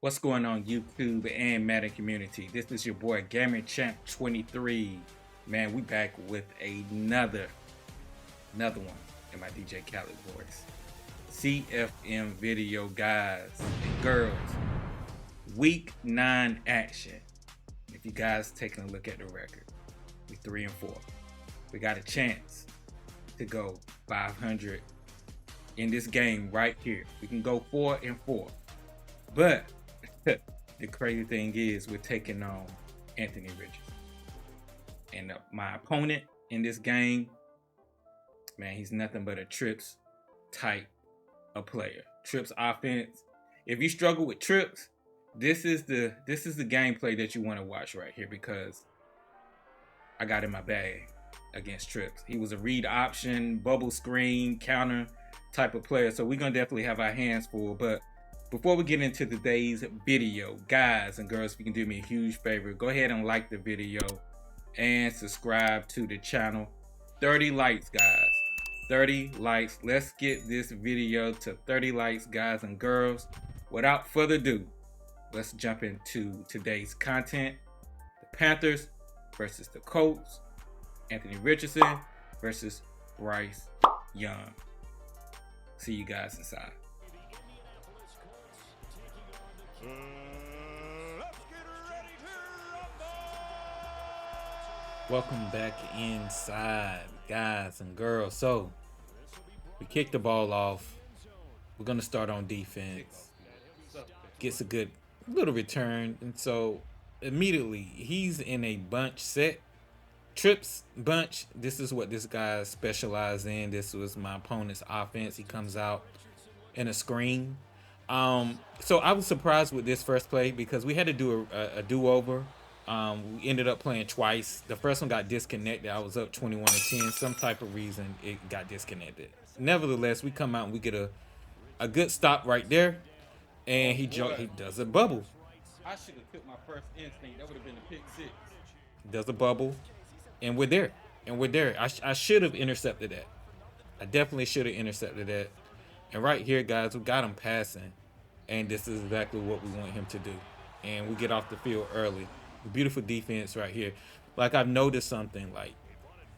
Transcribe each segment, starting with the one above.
What's going on YouTube and Madden community? This is your boy Gamer Champ 23. Man, we back with another one in my DJ Khaled voice. CFM video, guys and girls. Week 9 action. If you guys taking a look at the record, we 3-4. We got a chance to go 500 in this game right here. We can go 4-4. But the crazy thing is we're taking on Anthony Richardson. And my opponent in this game, man, he's nothing but a trips type of player. Trips offense. If you struggle with trips, this is the gameplay that you want to watch right here, because I got in my bag against trips. He was a read option, bubble screen, counter type of player. So we're gonna definitely have our hands full. But before we get into today's video, guys and girls, if you can do me a huge favor, go ahead and like the video and subscribe to the channel. 30 likes, guys. 30 likes. Let's get this video to 30 likes, guys and girls. Without further ado, let's jump into today's content. The Panthers versus the Colts. Anthony Richardson versus Bryce Young. See you guys inside. Welcome back inside, guys and girls. So we kicked the ball off. We're gonna start on defense. Gets a good little return, and so immediately he's in a bunch set. Trips bunch. This is what this guy specialized in. This was my opponent's offense. He comes out in a screen. So I was surprised with this first play because we had to do a do-over. We ended up playing twice. The first one got disconnected. I was up 21-10. Some type of reason it got disconnected. Nevertheless, we come out and we get a good stop right there, and he does a bubble. I should have took my first instinct. That would have been a pick six. Does a bubble, and we're there. I should have intercepted that. I definitely should have intercepted that. And right here, guys, we got him passing, and this is exactly what we want him to do. And we get off the field early. Beautiful defense right here. Like, I've noticed something, like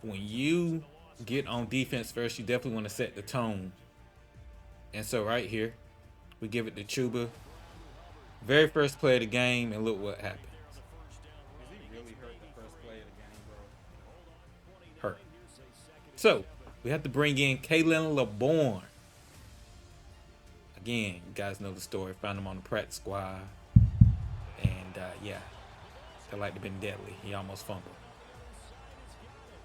when you get on defense first, you definitely want to set the tone. And so right here, we give it to Chuba. Very first play of the game, and look what happens. Is he really hurt the first play of the game, bro? Hurt. So we have to bring in Kalen LeBourne. Again, you guys know the story. Found him on the practice squad. And yeah, that like to been deadly. He almost fumbled.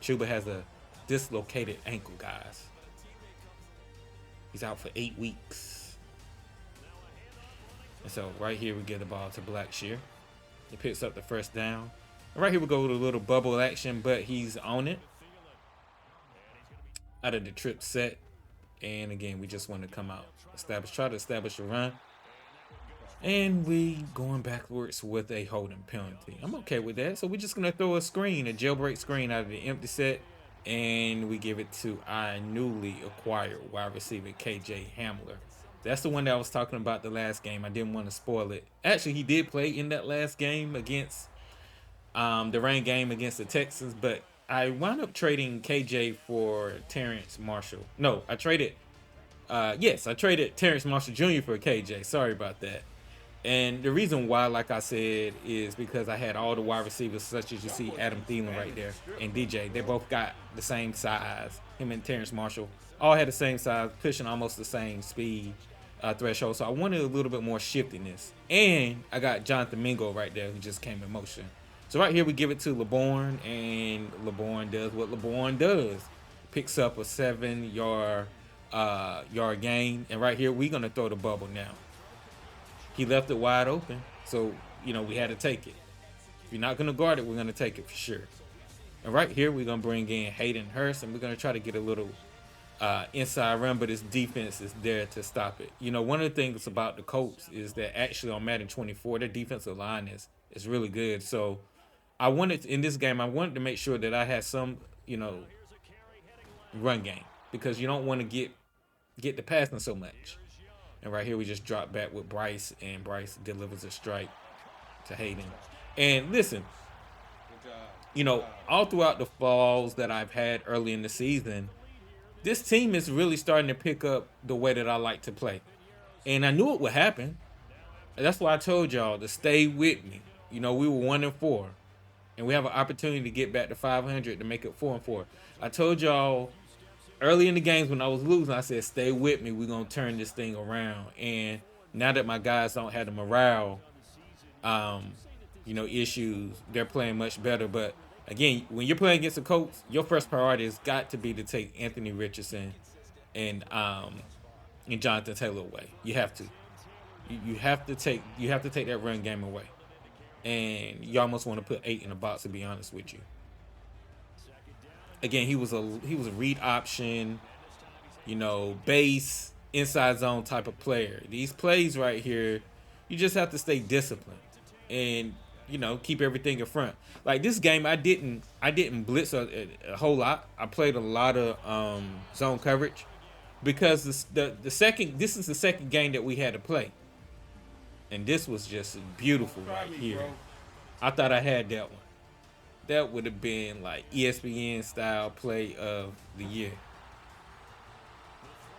Chuba has a dislocated ankle, guys. He's out for 8 weeks. And so right here we get the ball to Blackshear. He picks up the first down. And right here we go with a little bubble action, but he's on it. Out of the trip set. And again, we just want to come out, try to establish a run. And we going backwards with a holding penalty. I'm okay with that. So we're just going to throw a jailbreak screen out of the empty set. And we give it to our newly acquired wide receiver, KJ Hamler. That's the one that I was talking about the last game. I didn't want to spoil it. Actually, he did play in that last game against the rain game against the Texans. But I wound up trading KJ for Terrence Marshall. No, I traded Terrence Marshall Jr. for KJ. Sorry about that. And the reason why, like I said, is because I had all the wide receivers, such as you see Adam Thielen right there and DJ. They both got the same size. Him and Terrence Marshall all had the same size, pushing almost the same speed threshold. So I wanted a little bit more shiftiness. And I got Jonathan Mingo right there, who just came in motion. So right here we give it to LeBourne, and LeBourne does what LeBourne does. Picks up a 7-yard gain. And right here we're going to throw the bubble now. He left it wide open, so, we had to take it. If you're not going to guard it, we're going to take it for sure. And right here, we're going to bring in Hayden Hurst, and we're going to try to get a little inside run, but his defense is there to stop it. One of the things about the Colts is that actually on Madden 24, their defensive line is really good. So in this game, I wanted to make sure that I had some, run game, because you don't want to get the passing so much. And right here, we just drop back with Bryce, and Bryce delivers a strike to Hayden. And listen, all throughout the falls that I've had early in the season, this team is really starting to pick up the way that I like to play. And I knew it would happen. That's why I told y'all to stay with me. We were 1-4, and we have an opportunity to get back to 500 to make it 4-4. I told y'all early in the games when I was losing, I said, stay with me. We're going to turn this thing around. And now that my guys don't have the morale, issues, they're playing much better. But again, when you're playing against the Colts, your first priority has got to be to take Anthony Richardson and Jonathan Taylor away. You have to. You have to take that run game away. And you almost want to put 8 in the box, to be honest with you. Again, he was a read option, base, inside zone type of player. These plays right here, you just have to stay disciplined and keep everything in front. Like this game, I didn't blitz a whole lot. I played a lot of zone coverage because this is the second game that we had to play, and this was just beautiful right here. I thought I had that one. That would have been like ESPN style play of the year.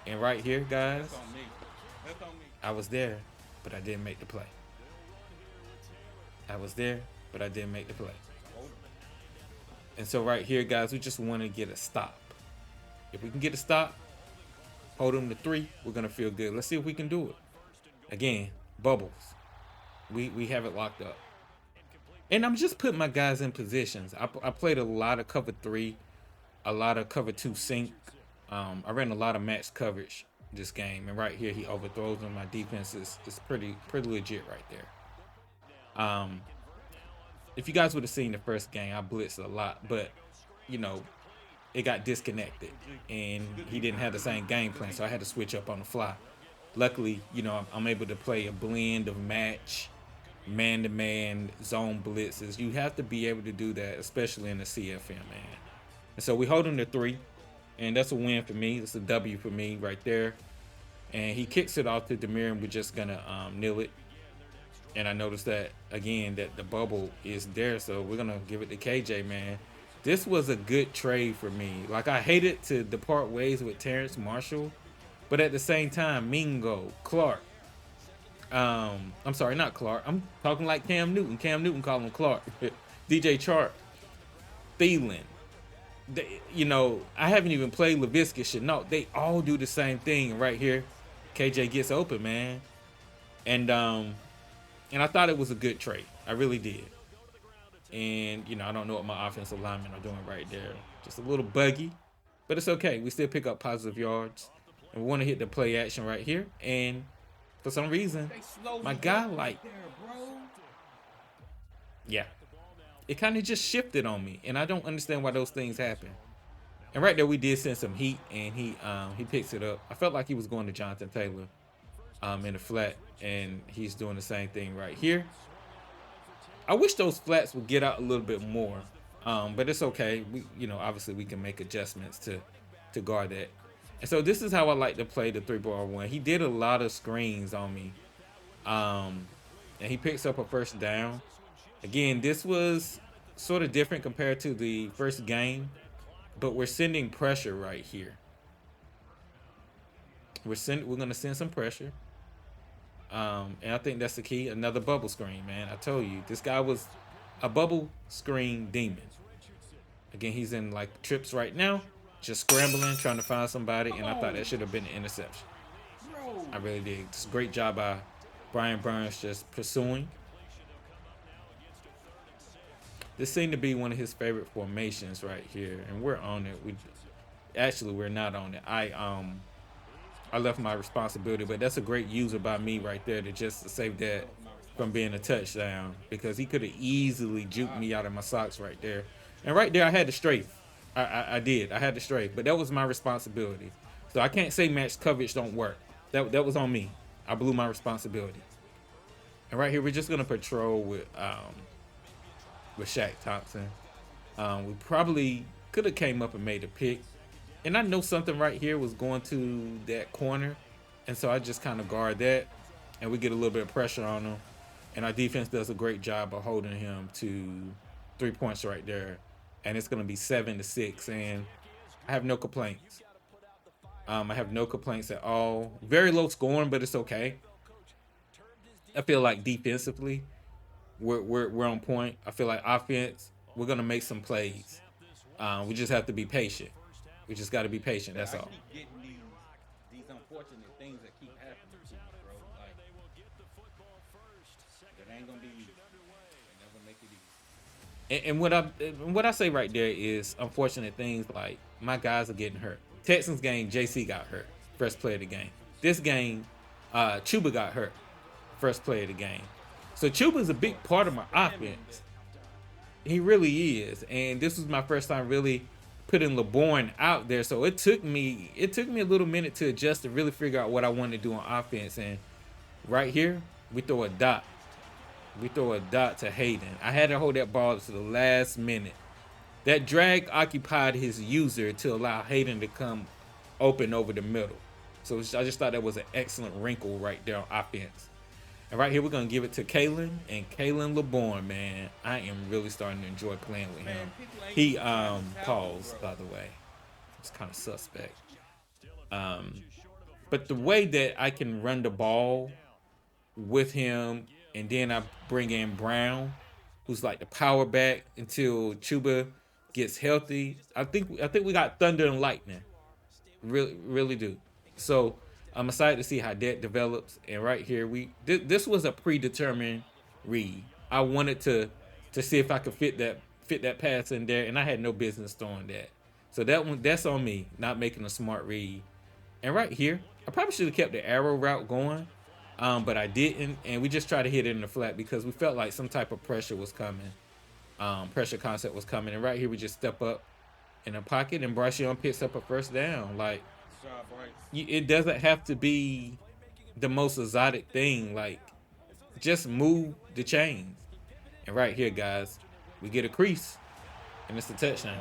And right here, guys, I was there, but I didn't make the play. I was there, but I didn't make the play. And so right here, guys, we just want to get a stop. If we can get a stop, hold them to 3, we're going to feel good. Let's see if we can do it. Again, bubbles. We have it locked up. And I'm just putting my guys in positions. I played a lot of cover 3, a lot of cover 2 sync. I ran a lot of match coverage this game. And right here, he overthrows them. My defense is pretty legit right there. If you guys would have seen the first game, I blitzed a lot. But, it got disconnected. And he didn't have the same game plan. So I had to switch up on the fly. Luckily, I'm able to play a blend of match, man-to-man, zone blitzes. You have to be able to do that, especially in the CFM, man. And so we hold him to 3, and that's a win for me. That's a W for me right there. And he kicks it off to Demir, and we're just going to kneel it. And I noticed that, again, that the bubble is there, so we're going to give it to KJ, man. This was a good trade for me. Like, I hated to depart ways with Terrence Marshall, but at the same time, Mingo, Clark, I'm sorry, not Clark. I'm talking like Cam Newton. Cam Newton called him Clark. DJ Chark, Thielen. I haven't even played Laviska Shenault. They all do the same thing right here. KJ gets open, man. And I thought it was a good trade. I really did. And, I don't know what my offensive linemen are doing right there. Just a little buggy. But it's okay. We still pick up positive yards. And we want to hit the play action right here. And for some reason, my guy, it kind of just shifted on me, and I don't understand why those things happen. And right there, we did send some heat, and he picks it up. I felt like he was going to Jonathan Taylor in the flat, and he's doing the same thing right here. I wish those flats would get out a little bit more, but it's okay. We, obviously we can make adjustments to guard that. And so this is how I like to play the 3-bar 1. He did a lot of screens on me. And he picks up a first down. Again, this was sort of different compared to the first game, but we're sending pressure right here. We're going to send some pressure. And I think that's the key. Another bubble screen, man. I told you, this guy was a bubble screen demon. Again, he's in like trips right now. Just scrambling, trying to find somebody, and I thought that should have been an interception. I really did. It's a great job by Brian Burns just pursuing. This seemed to be one of his favorite formations right here, and we're on it. We're not on it. I left my responsibility, but that's a great user by me right there to save that from being a touchdown, because he could have easily juked me out of my socks right there. And right there, I had the strafe. I did. I had the strafe, but that was my responsibility. So I can't say match coverage don't work. That was on me. I blew my responsibility. And right here, we're just gonna patrol with Shaq Thompson. We probably could have came up and made a pick. And I know something right here was going to that corner. And so I just kind of guard that, and we get a little bit of pressure on him. And our defense does a great job of holding him to 3 points right there. And it's going to be 7-6. And I have no complaints. I have no complaints at all. Very low scoring, but it's okay. I feel like defensively, we're on point. I feel like offense, we're gonna make some plays. We just have to be patient. We just got to be patient. But That's I all. keep getting these unfortunate things that keep happening to me, bro. Like it ain't gonna be easy. They never make it easy. And what I say right there is unfortunate things like my guys are getting hurt. Texans game, JC got hurt, first play of the game. This game, Chuba got hurt, first play of the game. So Chuba's a big part of my offense. He really is, and this was my first time really putting LeBourne out there. So it took me a little minute to adjust to really figure out what I wanted to do on offense. And right here, we throw a dot. We throw a dot to Hayden. I had to hold that ball to the last minute. That drag occupied his user to allow Hayden to come open over the middle. So I just thought that was an excellent wrinkle right there on offense. And right here, we're going to give it to Kalen and Kalen LeBourne, man. I am really starting to enjoy playing with Man, him. people ain't He, giving him enough talent, paused, bro. by the way. It's kind of suspect. Um, but the way that I can run the ball with him, and then I bring in Brown, who's like the power back until Chuba gets healthy. I think we got thunder and lightning. Really, really do. So I'm excited to see how that develops. And right here, this was a predetermined read. I wanted to see if I could fit that pass in there, and I had no business throwing that. So that's on me, not making a smart read. And right here, I probably should have kept the arrow route going, but I didn't, and we just tried to hit it in the flat because we felt like some type of pressure was coming. Pressure concept was coming, and right here we just step up in the pocket, and Bryce Young picks up a first down. Like Good job, Bryce. it doesn't have to be the most exotic thing. Like just move the chains. And right here, guys, we get a crease, and it's a touchdown.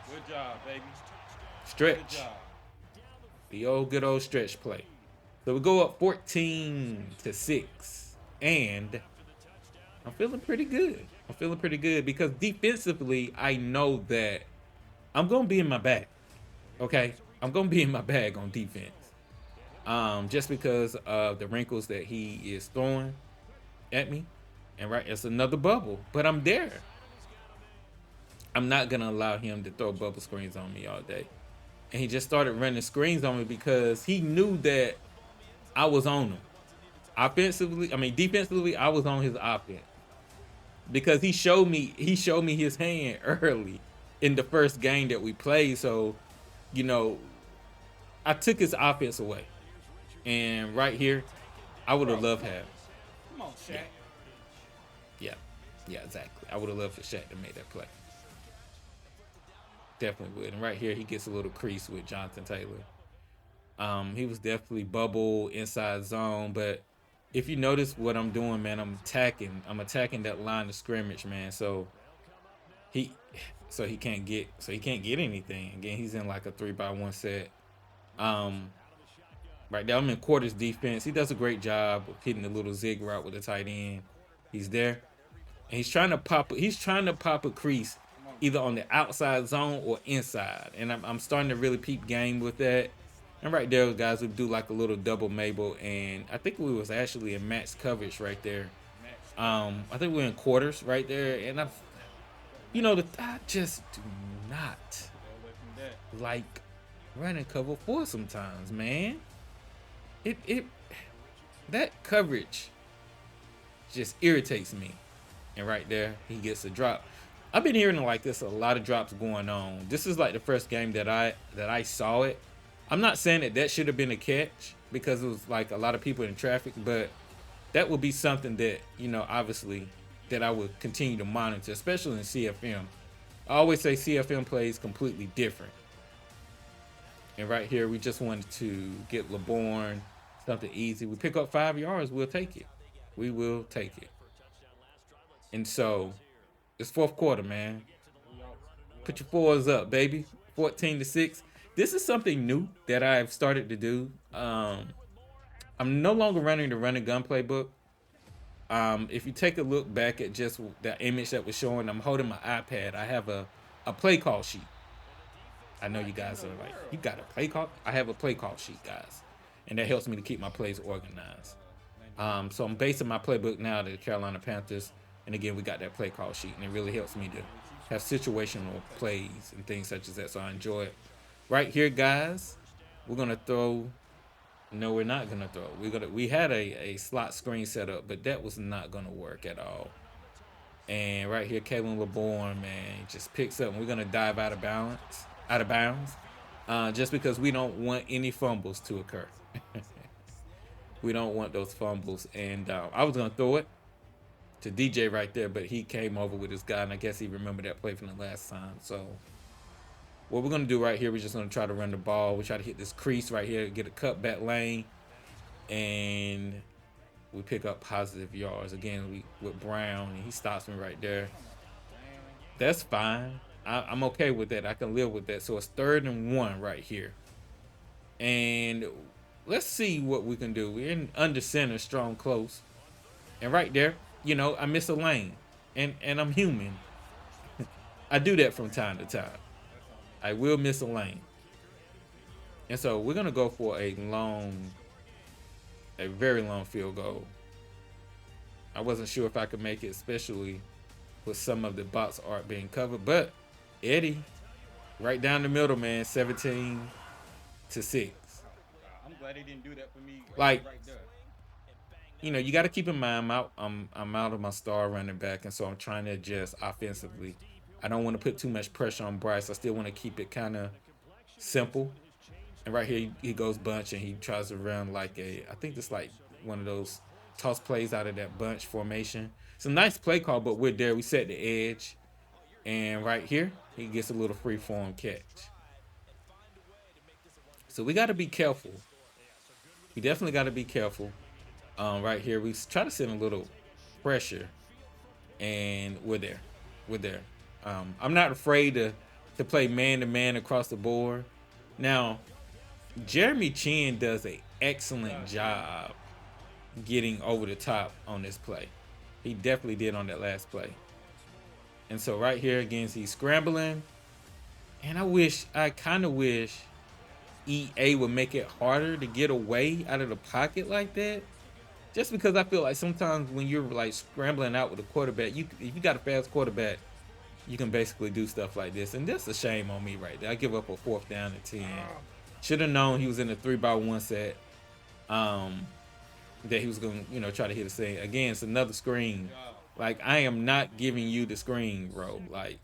Good job, baby. Good Stretch, job. the old good old stretch play. So we go up 14-6, and I'm feeling pretty good. I'm feeling pretty good because defensively, I know that I'm gonna be in my bag. Okay, I'm gonna be in my bag on defense. Just because of the wrinkles that he is throwing at me, and right, it's another bubble, but I'm there. I'm not gonna allow him to throw bubble screens on me all day. And he just started running screens on me because he knew that I was on him. Defensively, I was on his offense because he showed me his hand early in the first game that we played. So, you know, I took his offense away. And right here, I would have Bro, loved have. come on, Yeah, Shaq. yeah, yeah, exactly. I would have loved for Shaq to make that play. Definitely would. And right here, he gets a little crease with Jonathan Taylor. He was definitely bubble inside zone, but if you notice what I'm doing, man, I'm attacking. I'm attacking that line of scrimmage, man. He, so he can't get anything. Again, he's in like a 3-by-1 set. Um, right now, I'm in quarters defense. He does a great job of hitting the little zig route with the tight end. He's there, and he's trying to pop. He's trying to pop a crease Come on, either on the outside zone or inside. And I'm starting to really peep game with that. And right there, guys, we do like a little double Mabel, and I think we was actually in max coverage right there. Max coverage. I think we're in quarters right there, and I just do not Stay away from that. like running cover four sometimes, man. It that coverage just irritates me. And right there, he gets a drop. I've been hearing like this a lot of drops going on. This is like the first game that I saw it. I'm not saying that should have been a catch because it was like a lot of people in traffic, but that would be something that obviously that I would continue to monitor, especially in CFM. I always say CFM plays completely different. And right here, we just wanted to get LeBourne something easy. We pick up 5 yards, we'll take it. We will take it. And so it's fourth quarter, man. We out. We Put out. your fours up, baby. 14-6. This is something new that I've started to do. I'm no longer running the run and gun playbook. If you take a look back at just the image that was showing, I'm holding my iPad. I have a play call sheet. I know you guys are like, you got a play call? I have a play call sheet, guys. And that helps me to keep my plays organized. So I'm basing my playbook now to the Carolina Panthers. And again, we got that play call sheet. And it really helps me to have situational plays and things such as that. So I enjoy it. Right here, guys, we're going to throw. No, we're not going to throw. We had a slot screen set up, but that was not going to work at all. And right here, Kalen LeBourne, man, just picks up. And we're going to dive out of bounds, just because we don't want any fumbles to occur. We don't want those fumbles. And I was going to throw it to DJ right there, but he came over with his guy, and I guess he remembered that play from the last time. So what we're going to do right here, we're just going to try to run the ball. We try to hit this crease right here, get a cutback lane, and we pick up positive yards. Again, with Brown, and he stops me right there. That's fine. I'm okay with that. I can live with that. So it's 3rd and 1 right here. And let's see what we can do. We're in under center, strong close. And right there, I miss a lane. And I'm human. I do that from time to time. I will miss a lane. And so we're going to go for a very long field goal. I wasn't sure if I could make it, especially with some of the box art being covered. But Eddie, right down the middle, man, 17-6. I'm glad he didn't do that for me. Like, right there. You got to keep in mind, I'm out of my star running back, and so I'm trying to adjust offensively. I don't want to put too much pressure on Bryce. I still want to keep it kind of simple. And right here, he goes bunch, and he tries to run like I think it's like one of those toss plays out of that bunch formation. It's a nice play call, but we're there. We set the edge. And right here, he gets a little free form catch. So we got to be careful. We definitely got to be careful. Right here, we try to send a little pressure, and we're there. I'm not afraid to play man-to-man across the board. Now, Jeremy Chin does an excellent job getting over the top on this play. He definitely did on that last play. And so right here, again, he's scrambling. And I kind of wish EA would make it harder to get away out of the pocket like that. Just because I feel like sometimes when you're like scrambling out with a quarterback, if you got a fast quarterback, you can basically do stuff like this. And that's a shame on me right there. I give up a 4th down and 10. Should have known he was in a 3-by-1 set. That he was going to, try to hit a thing. Again, it's another screen. Like, I am not giving you the screen, bro. Like,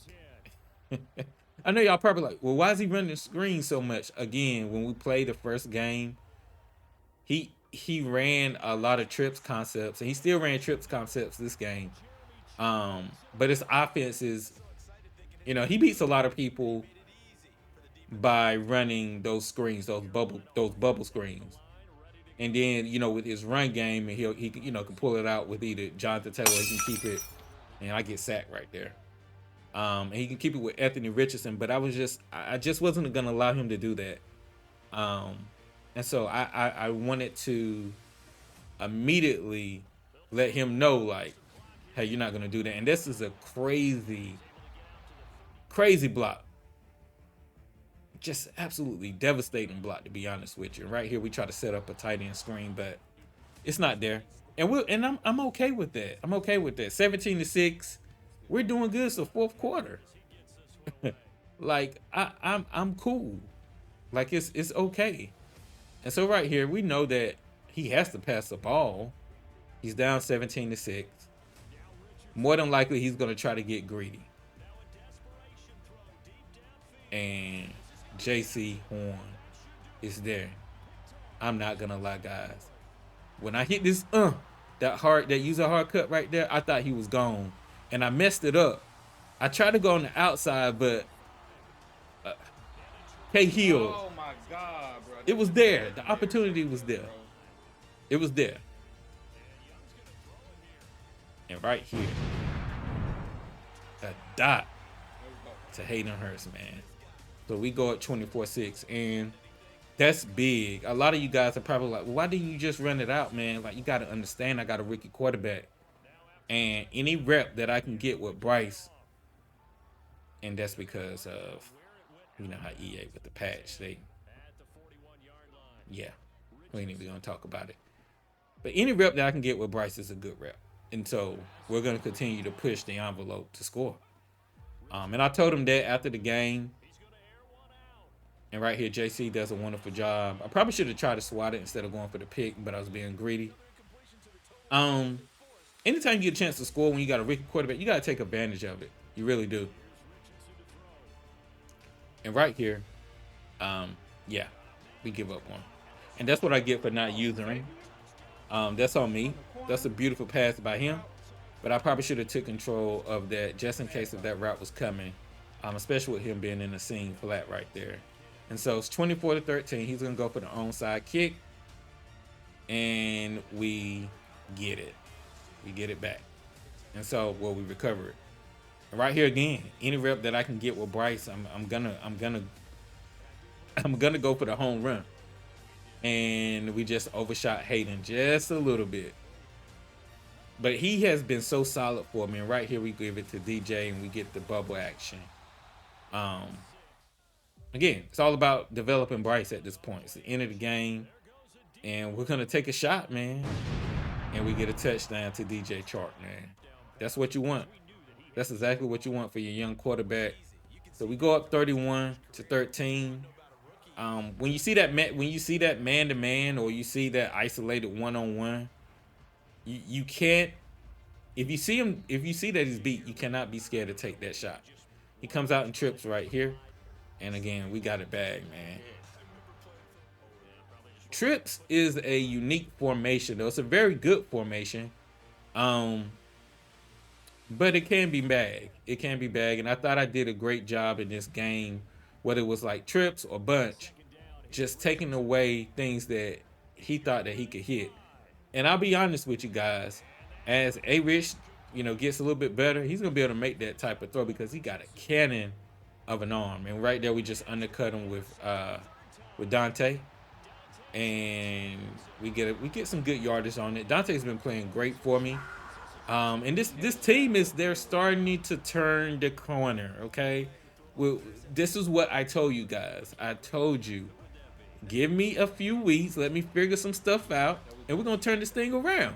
I know y'all probably like, well, why is he running the screen so much? Again, when we played the first game, he ran a lot of trips concepts, and he still ran trips concepts this game. But his offense is, he beats a lot of people by running those screens, those bubble screens. And then, with his run game, and he can pull it out with either Jonathan Taylor, or he can keep it, and I get sacked right there. And he can keep it with Anthony Richardson, but I just wasn't gonna allow him to do that. And so I wanted to immediately let him know, like, hey, you're not gonna do that. And this is a crazy block. Just absolutely devastating block, to be honest with you. Right here, we try to set up a tight end screen, but it's not there. And I'm okay with that. 17-6. We're doing good. It's the 4th quarter. Like, I'm cool. Like, it's okay. And so right here, we know that he has to pass the ball. He's down 17-6. More than likely, he's gonna try to get greedy. And JC Horn is there. I'm not gonna lie, guys. When I hit this that user hard cut right there, I thought he was gone, and I messed it up. I tried to go on the outside, but K Hill. Oh my God, bro! It was there. The opportunity was there. It was there. And right here, a dot to Hayden Hurst, man. So we go at 24-6, and That's big. A lot of you guys are probably like, why didn't you just run it out, man? Like, you got to understand, I got a rookie quarterback. And any rep that I can get with Bryce, and that's because of, you know, how EA with the patch, yeah, we ain't even going to talk about it. But any rep that I can get with Bryce is a good rep. And so we're going to continue to push the envelope to score. And I told him that after the game. And right here, JC does a wonderful job. I probably should have tried to swat it instead of going for the pick, but I was being greedy. Anytime you get a chance to score when you got a rookie quarterback, you got to take advantage of it. You really do. And right here, yeah, we give up one. And that's what I get for not using him. That's on me. That's a beautiful pass by him. But I probably should have took control of that just in case if that route was coming, especially with him being in the seam flat right there. And so it's 24-13. He's going to go for the onside kick. And we get it. We get it back. And so, well, we recover it. And right here again, any rep that I can get with Bryce, I'm gonna go for the home run. And we just overshot Hayden just a little bit. But he has been so solid for me. And right here we give it to DJ and we get the bubble action. Again, it's all about developing Bryce at this point. It's the end of the game. And we're going to take a shot, man. And we get a touchdown to DJ Chark, man. That's what you want. That's exactly what you want for your young quarterback. So we go up 31-13. When you see that man-to-man or you see that isolated one-on-one, you can't. If you see that he's beat, you cannot be scared to take that shot. He comes out and trips right here. And again, we got it bagged, man. Trips is a unique formation, though. It's a very good formation. But it can be bagged. It can be bagged. And I thought I did a great job in this game, whether it was like trips or bunch, just taking away things that he thought that he could hit. And I'll be honest with you guys, as A-Rich, gets a little bit better, he's going to be able to make that type of throw because he got a cannon of an arm. And right there, we just undercut him with Dante. And we get some good yardage on it. Dante's been playing great for me. And this team they're starting to turn the corner, okay? Well, this is what I told you guys. I told you, give me a few weeks, let me figure some stuff out, and we're going to turn this thing around.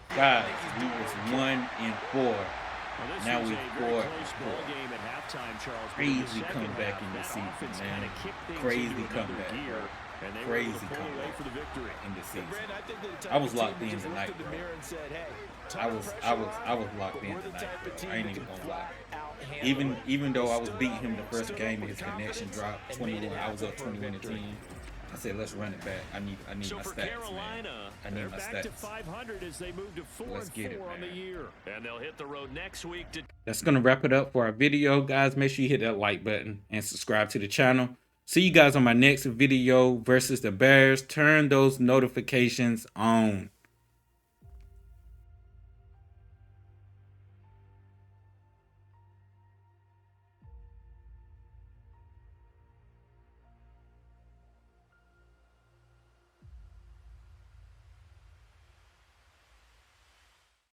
Guys, we was 1-4. Now we 4-4. Crazy comeback in the season, man. Crazy comeback. Crazy comeback in the season. I was locked in tonight, bro. I was locked in tonight, bro. I ain't even gonna lie. Even though I was beating him the first game and his connection dropped 21, I was up 21-10. I said, let's run it back. I need my stats, man. I need my stats. Let's get it, man. And they'll hit the road next week. That's going to wrap it up for our video, guys. Make sure you hit that like button and subscribe to the channel. See you guys on my next video versus the Bears. Turn those notifications on.